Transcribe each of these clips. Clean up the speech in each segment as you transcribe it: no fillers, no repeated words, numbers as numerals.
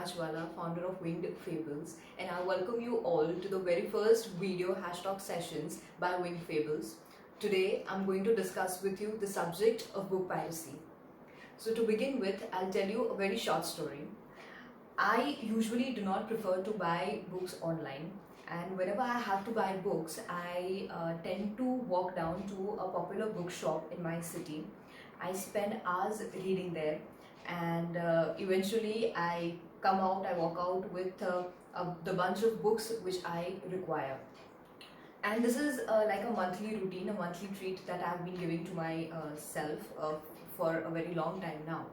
Nachwala, founder of Winged Fables, and I welcome you all to the very first video hashtag sessions by Winged Fables. Today, I'm going to discuss with you the subject of book piracy. So to begin with, I'll tell you a very short story. I usually do not prefer to buy books online, and whenever I have to buy books, I tend to walk down to a popular bookshop in my city. I spend hours reading there, and eventually I I walk out with the bunch of books which I require. And this is like a monthly routine, a monthly treat that I've been giving to myself for a very long time now.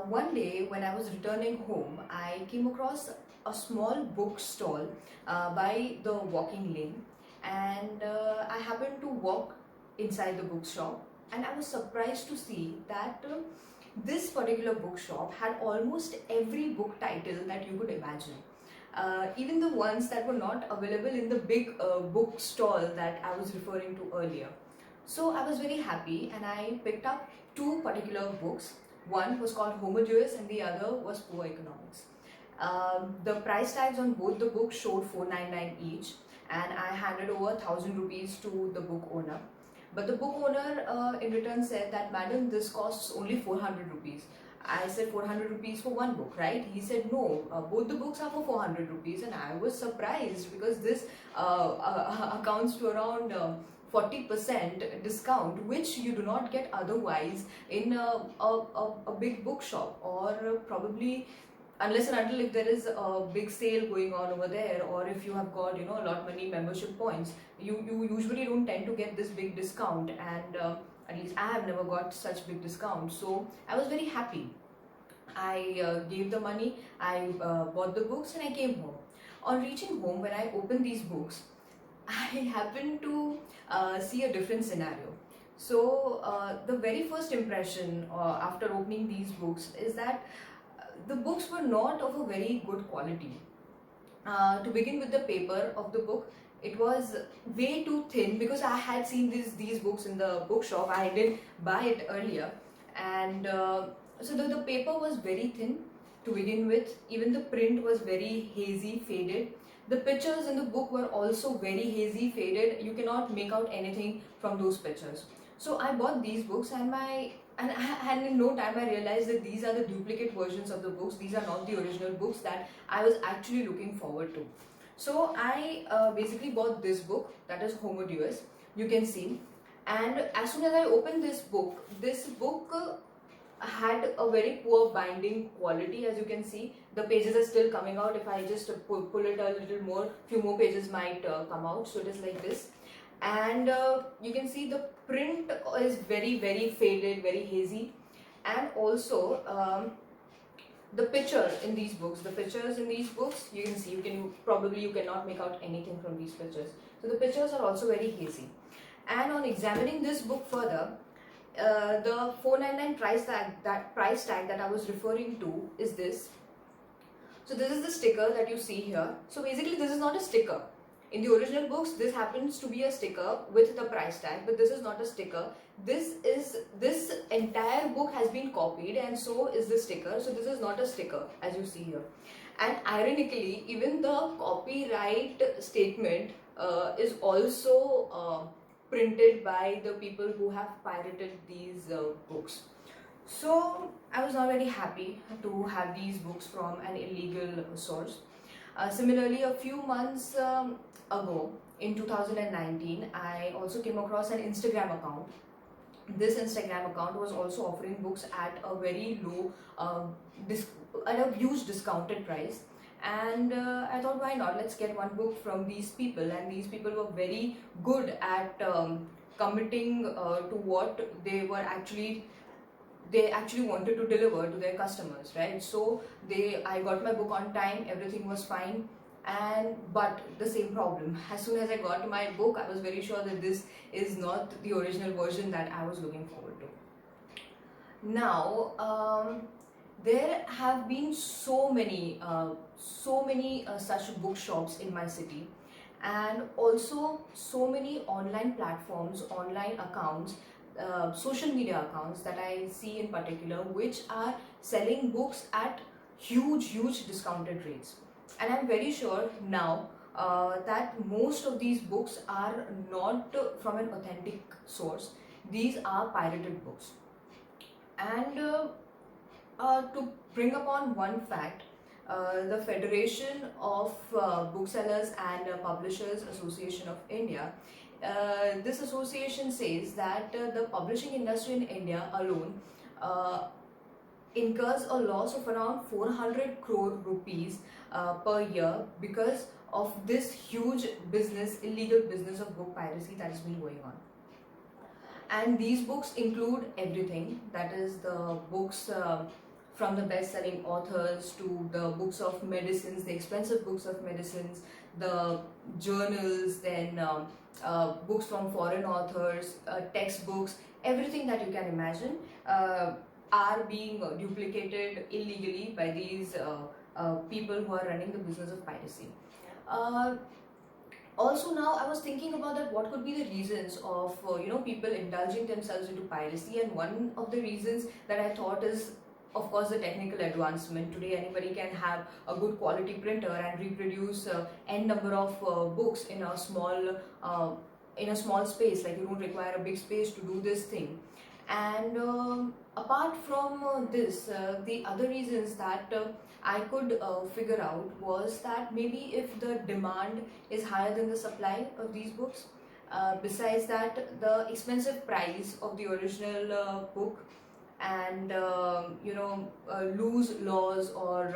One day when I was returning home, I came across a small book stall by the walking lane, and I happened to walk inside the bookshop, and I was surprised to see that this particular bookshop had almost every book title that you could imagine. Even the ones that were not available in the big book stall that I was referring to earlier. So I was very happy and I picked up two particular books. One was called Homo Deus and the other was Poor Economics. The price tags on both the books showed 499 each, and I handed over 1000 rupees to the book owner. But the book owner in return said that, "Madam, this costs only 400 rupees. I said 400 rupees for one book, right? He said no, both the books are for 400 rupees, and I was surprised because this accounts to around 40% discount, which you do not get otherwise in a big bookshop, or probably unless and until if there is a big sale going on over there, or if you have got a lot many membership points, you usually don't tend to get this big discount, and at least I have never got such big discount. So I was very happy. I gave the money, I bought the books, and I came home. On reaching home, when I opened these books, I happened to see a different scenario. So the very first impression after opening these books is that the books were not of a very good quality. To begin with, the paper of the book, it was way too thin, because I had seen these books in the bookshop. I did buy it earlier, and so the paper was very thin to begin with. Even the print was very hazy, faded. The pictures in the book were also very hazy, faded. You cannot make out anything from those pictures. So I bought these books, and in no time I realized that these are the duplicate versions of the books. These are not the original books that I was actually looking forward to. So I basically bought this book, that is Homo Deus, you can see. And as soon as I opened this book had a very poor binding quality. As you can see, the pages are still coming out. If I just pull it a little more, few more pages might come out. So it is like this, and you can see the print is very faded, very hazy, and also the pictures in these books, you can see, you cannot make out anything from these pictures. So the pictures are also very hazy. And on examining this book further, the 499 price tag that I was referring to is this. So this is the sticker that you see here. So basically this is not a sticker. In the original books, this happens to be a sticker with the price tag, but this is not a sticker. This entire book has been copied, and so is the sticker. So this is not a sticker, as you see here. And ironically, even the copyright statement is also printed by the people who have pirated these books. So I was not very happy to have these books from an illegal source. Similarly, a few months ago, in 2019, I also came across an Instagram account. This Instagram account was also offering books at a very low, at a huge discounted price. And I thought, why not? Let's get one book from these people. And these people were very good at committing to what they actually wanted to deliver to their customers, right? So I got my book on time, everything was fine, but the same problem. As soon as I got my book, I was very sure that this is not the original version that I was looking forward to. Now, there have been so many such bookshops in my city, and also so many online platforms, online accounts, social media accounts that I see in particular, which are selling books at huge discounted rates. And I'm very sure now that most of these books are not from an authentic source. These are pirated books. And to bring upon one fact, the Federation of Booksellers and Publishers Association of India, this association says that the publishing industry in India alone incurs a loss of around 400 crore rupees per year because of this huge business, illegal business of book piracy that has been going on. And these books include everything, that is the books from the best-selling authors to the books of medicines, the expensive books of medicines, the journals, then books from foreign authors, textbooks, everything that you can imagine are being duplicated illegally by these people who are running the business of piracy. Uh, Also, now I was thinking about that what could be the reasons of people indulging themselves into piracy, and one of the reasons that I thought is, of course, the technical advancement. Today anybody can have a good quality printer and reproduce n number of books in a small space. Like, you don't require a big space to do this thing. And apart from this, the other reasons that I could figure out was that maybe if the demand is higher than the supply of these books, besides that, the expensive price of the original book, and loose laws, or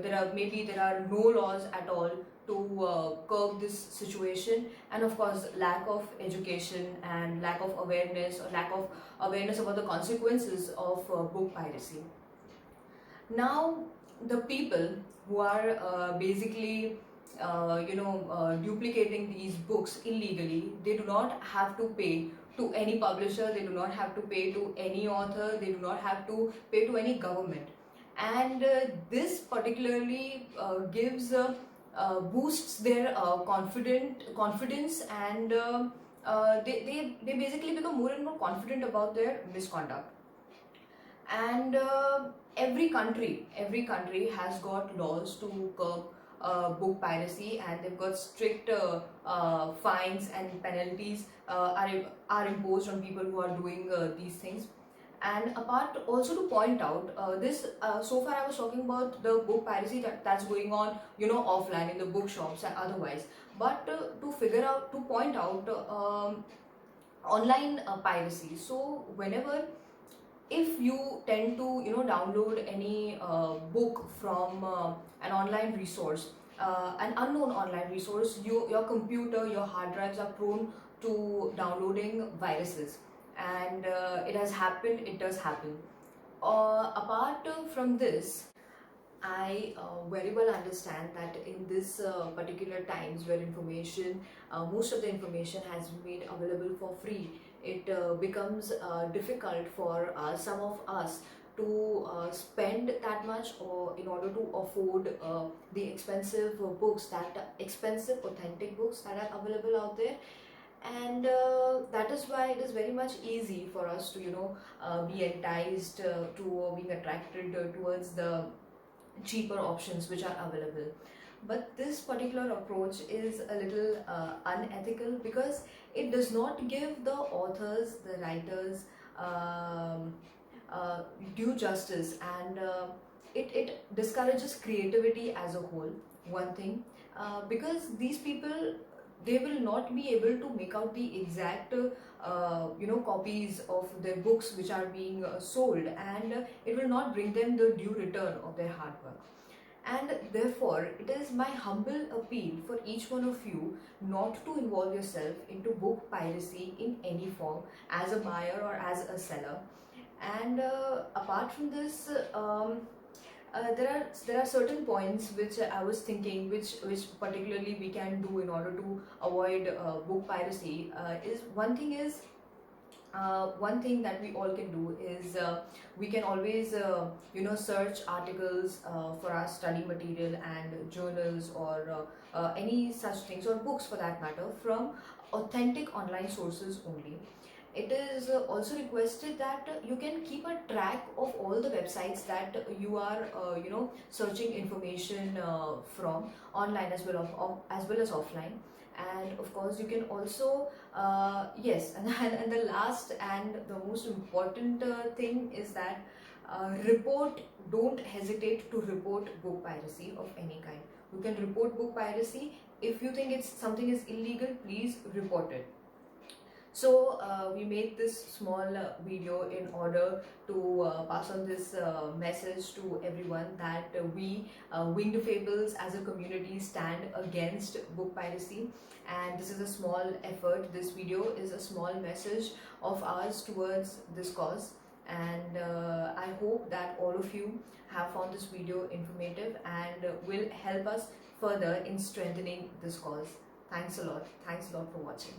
there are no laws at all to curb this situation, and of course lack of education and lack of awareness, or lack of awareness about the consequences of book piracy. Now, the people who are basically duplicating these books illegally, they do not have to pay to any publisher, they do not have to pay to any author, they do not have to pay to any government. And this particularly gives boosts their confidence, and they basically become more and more confident about their misconduct. And every country has got laws to curb book piracy, and they've got strict fines and penalties are imposed on people who are doing these things. And apart, also to point out this, so far I was talking about the book piracy that's going on, offline in the bookshops and otherwise. But to point out online piracy. So whenever, if you tend to download any book from an online resource, an unknown online resource, your computer, your hard drives are prone to downloading viruses. And it does happen. Apart from this, I very well understand that in this particular times where most of the information has been made available for free, it becomes difficult for some of us to spend that much, or in order to afford the expensive authentic books that are available out there. And that is why it is very much easy for us to be enticed to being attracted towards the cheaper options which are available. But this particular approach is a little unethical, because it does not give the authors, the writers, due justice, and it discourages creativity as a whole. One thing, because these people, they will not be able to make out the exact copies of their books which are being sold, and it will not bring them the due return of their hard work. And therefore, it is my humble appeal for each one of you not to involve yourself into book piracy in any form, as a buyer or as a seller. And apart from this, there are certain points which I was thinking, which particularly we can do in order to avoid book piracy. One thing that we all can do is we can always search articles for our study material and journals, or any such things, or books for that matter, from authentic online sources only. it is also requested that you can keep a track of all the websites that you are searching information from online as well as well as offline. And of course you can also yes, and the last and the most important thing is that report don't hesitate to report book piracy of any kind. You can report book piracy. If you think it's something is illegal, please report it. So we made this small video in order to pass on this message to everyone that we Winged Fables as a community stand against book piracy, and this is a small effort. This video is a small message of ours towards this cause, and I hope that all of you have found this video informative and will help us further in strengthening this cause. Thanks a lot. Thanks a lot for watching.